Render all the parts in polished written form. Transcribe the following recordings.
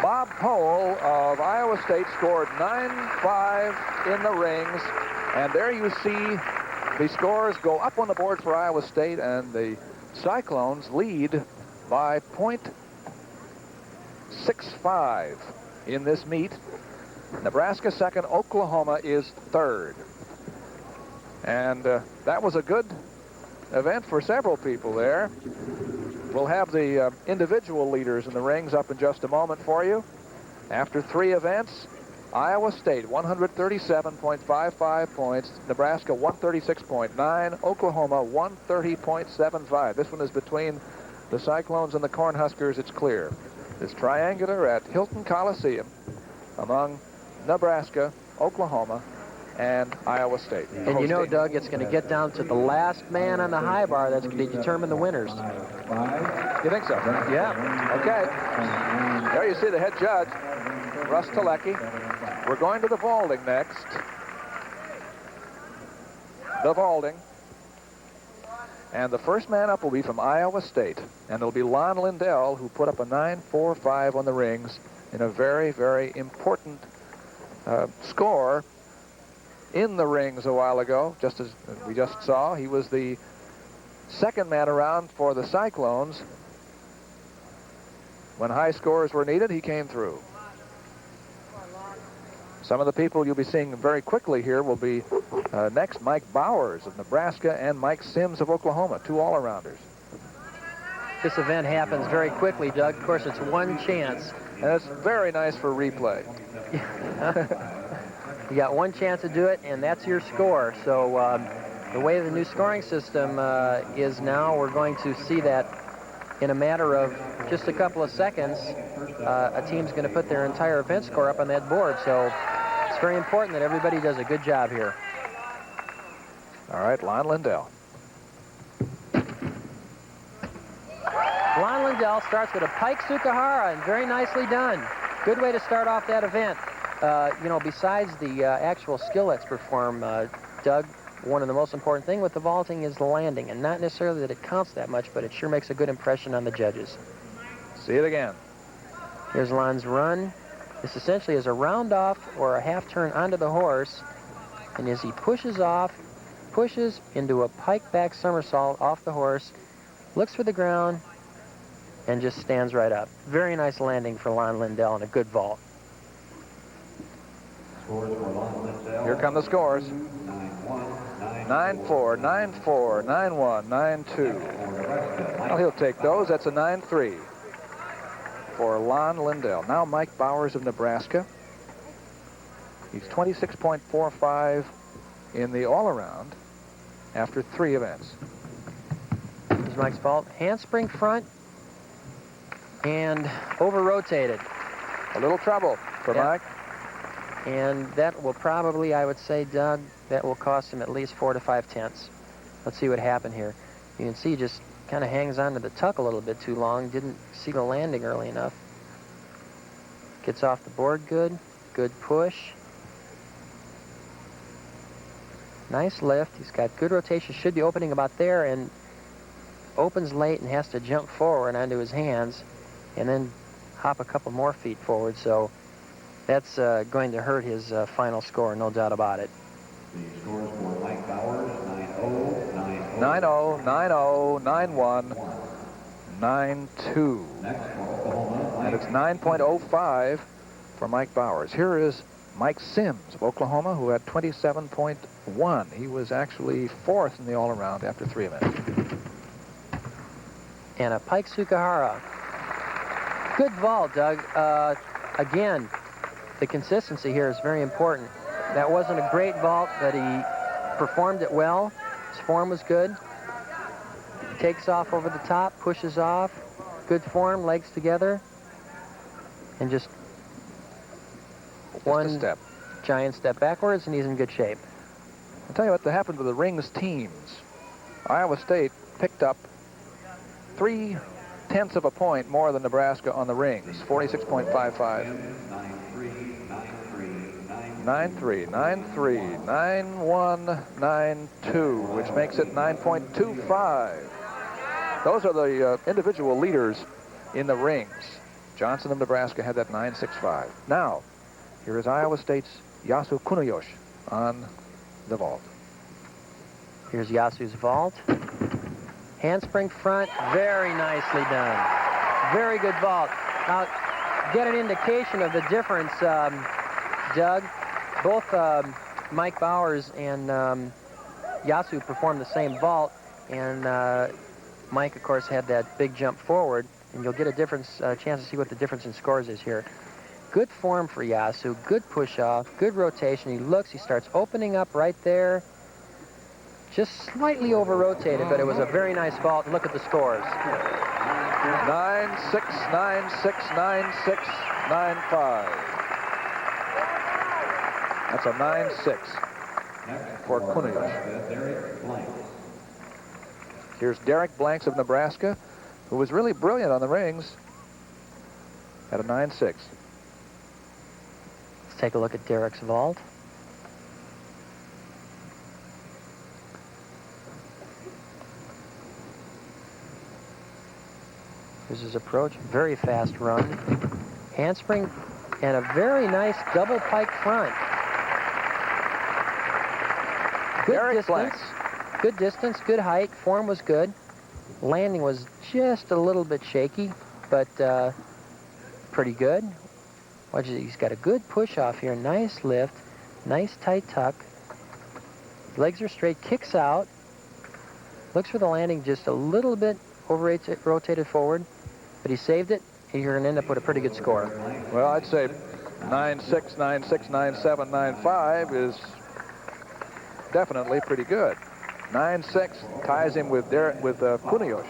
Bob Powell of Iowa State scored 9-5 in the rings. And there you see the scores go up on the board for Iowa State, and the Cyclones lead by .65 in this meet. Nebraska second, Oklahoma is third. And that was a good event for several people there. We'll have the individual leaders in the rings up in just a moment for you. After 3 events, Iowa State 137.55 points, Nebraska 136.9, Oklahoma 130.75. This one is between the Cyclones and the Cornhuskers. It's clear. It's triangular at Hilton Coliseum among Nebraska, Oklahoma, and Iowa State. And you know, Doug, it's going to get down to the last man on the high bar that's going to determine the winners. You think so? Yeah. Okay. There you see the head judge, Russ Telecki. We're going to the vaulting next. The vaulting. And the first man up will be from Iowa State. And it'll be Lon Lindell, who put up a 9.45 on the rings in a very, very important score in the rings a while ago, just as we just saw. He was the second man around for the Cyclones. When high scores were needed, he came through. Some of the people you'll be seeing very quickly here will be next Mike Bowers of Nebraska and Mike Sims of Oklahoma, 2 all-arounders. This event happens very quickly, Doug. Of course, it's one chance. And it's very nice for replay. You got one chance to do it, and that's your score. So the way the new scoring system is now, we're going to see that in a matter of just a couple of seconds, a team's going to put their entire event score up on that board. So it's very important that everybody does a good job here. All right, Lon Lindell. Lon Lindell starts with a pike Sukahara, and very nicely done. Good way to start off that event. You know, besides the actual skill that's performed, Doug, one of the most important thing with the vaulting is the landing, and not necessarily that it counts that much, but it sure makes a good impression on the judges. See it again. Here's Lon's run. This essentially is a round off or a half turn onto the horse, and as he pushes off, pushes into a pike back somersault off the horse, looks for the ground, and just stands right up. Very nice landing for Lon Lindell and a good vault. Here come the scores. 9-4, 9-4, 9-1, 9-2. Well, he'll take those. That's a 9-3 for Lon Lindell. Now Mike Bowers of Nebraska. He's 26.45 in the all-around after 3 events. Here's Mike's vault. Handspring front and over-rotated. A little trouble for Mike. And that will probably, I would say, Doug, that will cost him at least 4 to 5 tenths. Let's see what happened here. You can see he just kind of hangs onto the tuck a little bit too long. Didn't see the landing early enough. Gets off the board good. Good push. Nice lift. He's got good rotation. Should be opening about there, and opens late and has to jump forward onto his hands and then hop a couple more feet forward. So that's going to hurt his final score, no doubt about it. The scores for Mike Bowers, 9-0, 9-0, 9-0, 9-1, 9-2. And it's 9.05 for Mike Bowers. Here is Mike Sims of Oklahoma, who had 27.1. He was actually 4th in the all-around after 3 events. And a pike Sukahara. Good vault, Doug. Again, the consistency here is very important. That wasn't a great vault, but he performed it well. His form was good. Takes off over the top, pushes off. Good form, legs together. And just one step. Giant step backwards, and he's in good shape. I'll tell you what happened to the rings teams. Iowa State picked up 0.3 of a point more than Nebraska on the rings, 46.55. 9-3, 9-3, 9-1, 9-2, which makes it 9.25. Those are the individual leaders in the rings. Johnson of Nebraska had that 9.65. Now, here is Iowa State's Yasu Kunoyoshi on the vault. Here's Yasu's vault. Handspring front, very nicely done. Very good vault. Now, get an indication of the difference, Doug. Both Mike Bowers and Yasu performed the same vault, and Mike, of course, had that big jump forward, and you'll get a chance to see what the difference in scores is here. Good form for Yasu, good push-off, good rotation. He starts opening up right there. Just slightly over-rotated, but it was a very nice vault. Look at the scores. 9.6, 9.6, 9.6, 9.5. That's a 9.6 for Kunoyoshi. Here's Derek Blanks of Nebraska, who was really brilliant on the rings, at a 9.6. Let's take a look at Derek's vault. Here's his approach. Very fast run. Handspring and a very nice double pike front. Good Derek distance. Blanks. Good distance, good height. Form was good. Landing was just a little bit shaky, but pretty good. Watch it. He's got a good push off here. Nice lift. Nice tight tuck. Legs are straight. Kicks out. Looks for the landing just a little bit rotated forward, but he saved it, and you're going to end up with a pretty good score. Well, I'd say 9.6, 9.6, 9.7, 9.5 is definitely pretty good. 9.6 ties him with Kunoyoshi.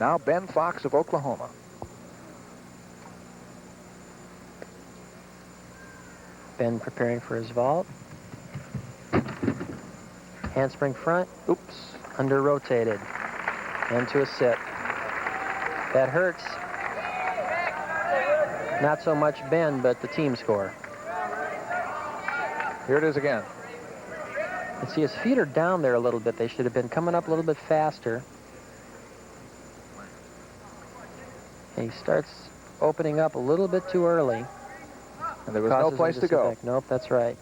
Now Ben Fox of Oklahoma. Ben preparing for his vault. Handspring front. Oops. Under rotated. Into a sit. That hurts. Not so much Ben, but the team score. Here it is again. And see, his feet are down there a little bit. They should have been coming up a little bit faster. And he starts opening up a little bit too early. And there was no place to go. Nope, that's right.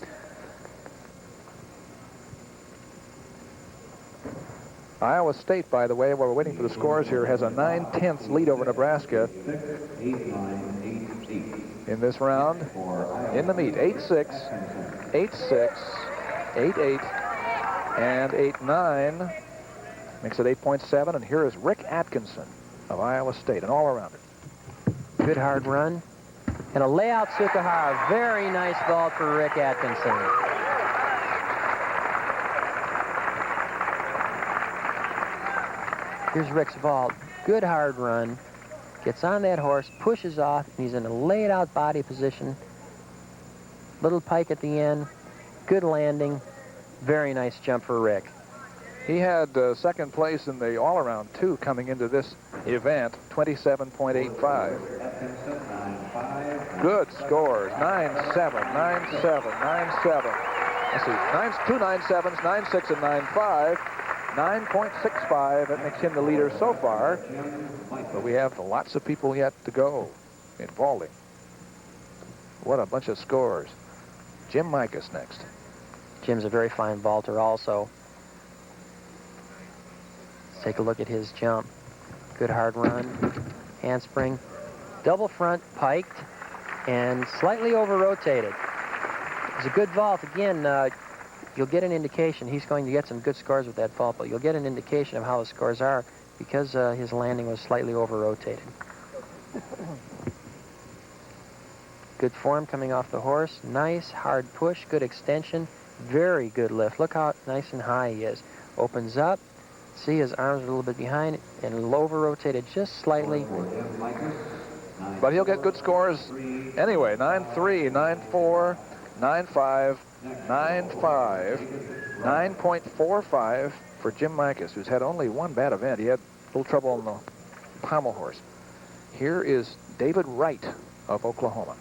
Iowa State, by the way, while we're waiting for the scores here, has a 9/10 lead over Nebraska in this round. In the meet, 8-6, 8-6, 8-8, and 8-9. Makes it 8.7, and here is Rick Atkinson of Iowa State, an all-arounder. Good hard run. And a layout Tsukahara. Very nice vault for Rick Atkinson. Here's Rick's vault. Good hard run. Gets on that horse, pushes off, and he's in a laid out body position. Little pike at the end. Good landing. Very nice jump for Rick. He had second place in the all-around, too, coming into this event, 27.85. Good scores, 9.7, 9.7, 9.7. Let's see, 2 9.7s, 9.6, and 9.5. 9.65, that makes him the leader so far. But we have lots of people yet to go in vaulting. What a bunch of scores. Jim Micus next. Jim's a very fine vaulter also. Let's take a look at his jump. Good hard run, handspring, double front, piked, and slightly over-rotated. It's a good vault. Again, you'll get an indication. He's going to get some good scores with that vault, but you'll get an indication of how the scores are because his landing was slightly over-rotated. Good form coming off the horse. Nice, hard push, good extension, very good lift. Look how nice and high he is. Opens up. See, his arms are a little bit behind and over-rotated just slightly. But he'll get good scores anyway. 9.3, 9.4, 9.5, 9.5, 9.45 for Jim Micus, who's had only one bad event. He had a little trouble on the pommel horse. Here is David Wright of Oklahoma.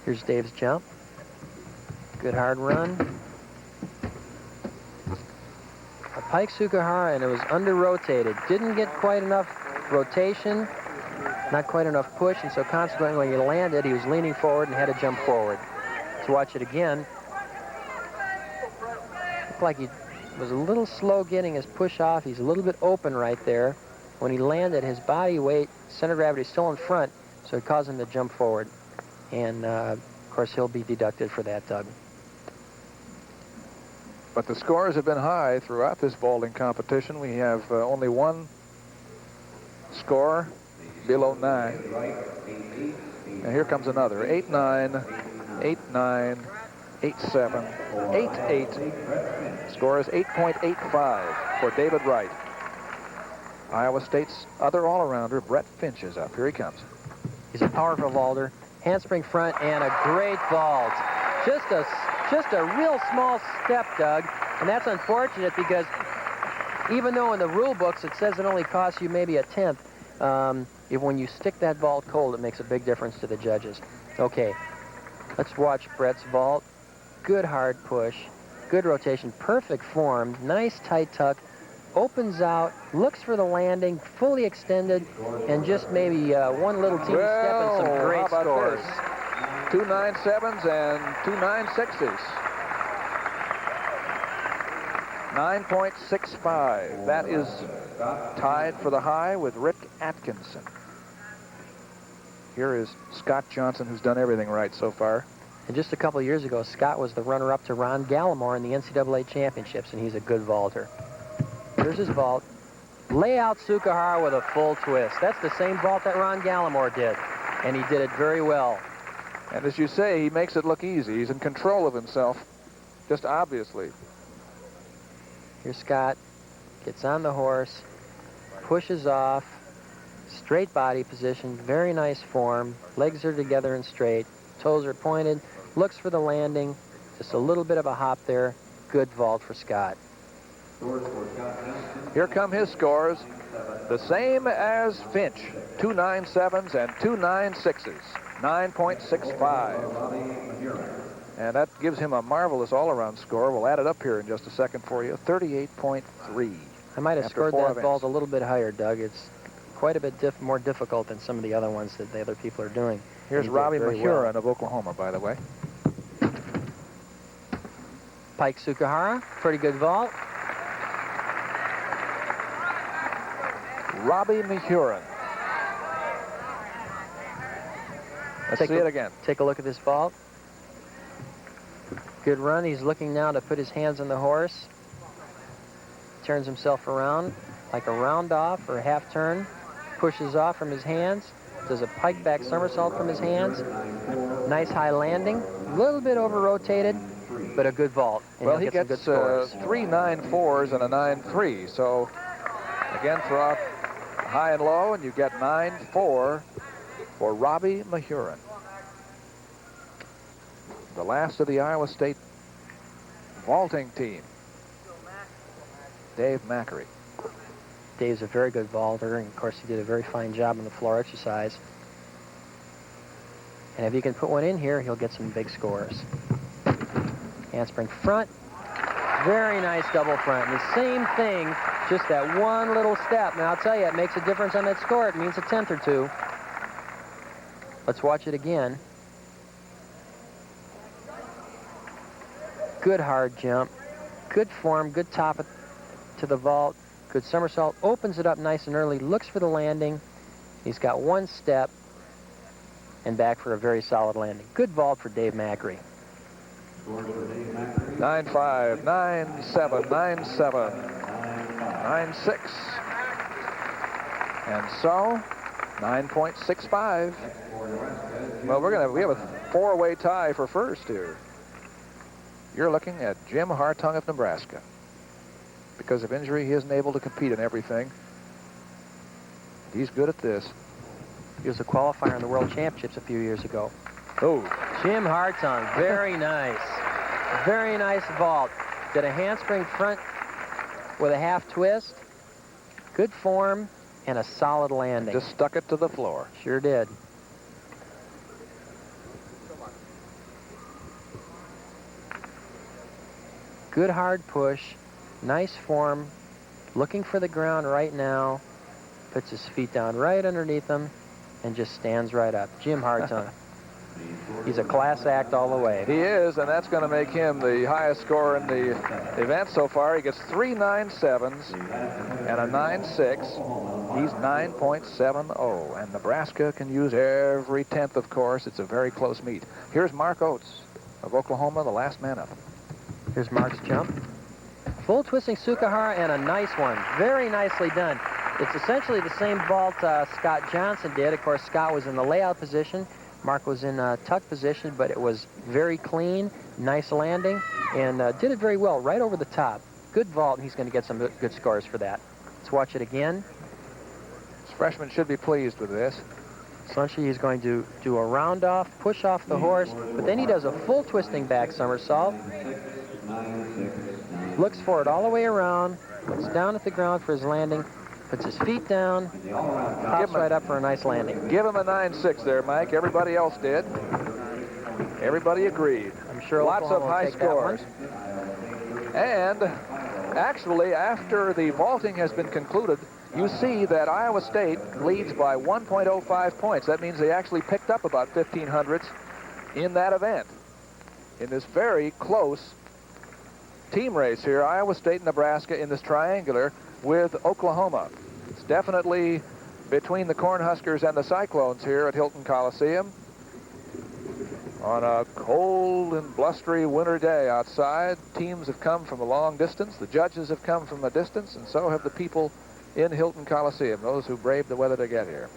Here's Dave's jump. Good hard run. A Pike Sukahara, and it was under-rotated. Didn't get quite enough rotation, not quite enough push, and so consequently when he landed, he was leaning forward and had to jump forward. Let's watch it again. Looked like he was a little slow getting his push off. He's a little bit open right there. When he landed, his body weight, center of gravity is still in front, so it caused him to jump forward. And, of course, he'll be deducted for that, Doug. But the scores have been high throughout this vaulting competition. We have only one score below 9. And here comes another. 8-9, 8-9, 8-7, 8-8. Score is 8.85 for David Wright. Iowa State's other all-arounder, Brett Finch, is up. Here he comes. He's a powerful vaulter. Handspring front and a great vault. Just a real small step, Doug. And that's unfortunate because even though in the rule books it says it only costs you maybe 1/10, when you stick that vault cold, it makes a big difference to the judges. Okay, let's watch Brett's vault. Good hard push, good rotation, perfect form, nice tight tuck, opens out, looks for the landing, fully extended, and just maybe one little teeny step and some great scores. 2 9-7s and 2 9-6s. 9.65. That is tied for the high with Rick Atkinson. Here is Scott Johnson, who's done everything right so far. And just a couple of years ago, Scott was the runner-up to Ron Gallimore in the NCAA championships, and he's a good vaulter. Here's his vault. Lay out Sukahara with a full twist. That's the same vault that Ron Gallimore did, and he did it very well. And as you say, he makes it look easy. He's in control of himself, just obviously. Here's Scott. Gets on the horse, pushes off, straight body position, very nice form. Legs are together and straight. Toes are pointed. Looks for the landing. Just a little bit of a hop there. Good vault for Scott. Here come his scores. The same as Finch. 2 9-7s and 2 9-6s. 9.65. And that gives him a marvelous all-around score. We'll add it up here in just a second for you. 38.3. I might have scored that vault a little bit higher, Doug. It's quite a bit more difficult than some of the other ones that the other people are doing. Here's Robbie Mahurin of Oklahoma, by the way. Pike Sukahara, pretty good vault. Robbie Mahurin. Let's see it again. Take a look at this vault. Good run. He's looking now to put his hands on the horse. Turns himself around like a round off or a half turn. Pushes off from his hands. Does a pike back somersault from his hands. Nice high landing. A little bit over-rotated, but a good vault. And well, he gets 3 9-4s and a 9-3. So, again, throw out high and low, and you get 9-4 for Robbie Mahurin. The last of the Iowa State vaulting team, Dave Macri. Dave's a very good vaulter, and of course he did a very fine job on the floor exercise. And if he can put one in here, he'll get some big scores. Handspring front, very nice double front. And the same thing, just that one little step. Now I'll tell you, it makes a difference on that score. It means a 10th or 2. Let's watch it again. Good hard jump, good form, good top to the vault, good somersault, opens it up nice and early, looks for the landing. He's got one step and back for a very solid landing. Good vault for Dave Macri. 9-5, 9-7, 9-7, 9-6. And so, 9.65. Well, we have a 4-way tie for first here. You're looking at Jim Hartung of Nebraska. Because of injury, he isn't able to compete in everything. He's good at this. He was a qualifier in the World Championships a few years ago. Oh. Jim Hartung, very nice. Very nice vault. Did a handspring front with a half twist. Good form and a solid landing. Just stuck it to the floor. Sure did. Good hard push, nice form, looking for the ground right now, puts his feet down right underneath him, and just stands right up. Jim Hartung. He's a class act all the way. He is, and that's going to make him the highest scorer in the event so far. He gets 3 9.7s and a 9.6. He's 9.70, and Nebraska can use every tenth, of course. It's a very close meet. Here's Mark Oates of Oklahoma, the last man up. Here's Mark's jump. Full twisting Sukahara and a nice one. Very nicely done. It's essentially the same vault Scott Johnson did. Of course, Scott was in the layout position. Mark was in tuck position, but it was very clean, nice landing, and did it very well right over the top. Good vault, and he's going to get some good scores for that. Let's watch it again. This freshman should be pleased with this. Essentially, he's going to do a round off, push off the horse, but then he does a full twisting back somersault. Looks for it all the way around, looks down at the ground for his landing, puts his feet down, pops right up for a nice landing. Give him a 9.6 there, Mike. Everybody else did. Everybody agreed. I'm sure lots Oklahoma of high will take that scores. And actually, after the vaulting has been concluded, you see that Iowa State leads by 1.05 points. That means they actually picked up about 1,500ths in that event. In this very close team race here, Iowa State and Nebraska in this triangular with Oklahoma. It's definitely between the Cornhuskers and the Cyclones here at Hilton Coliseum on a cold and blustery winter day outside. Teams have come from a long distance. The judges have come from a distance, and so have the people in Hilton Coliseum, those who braved the weather to get here.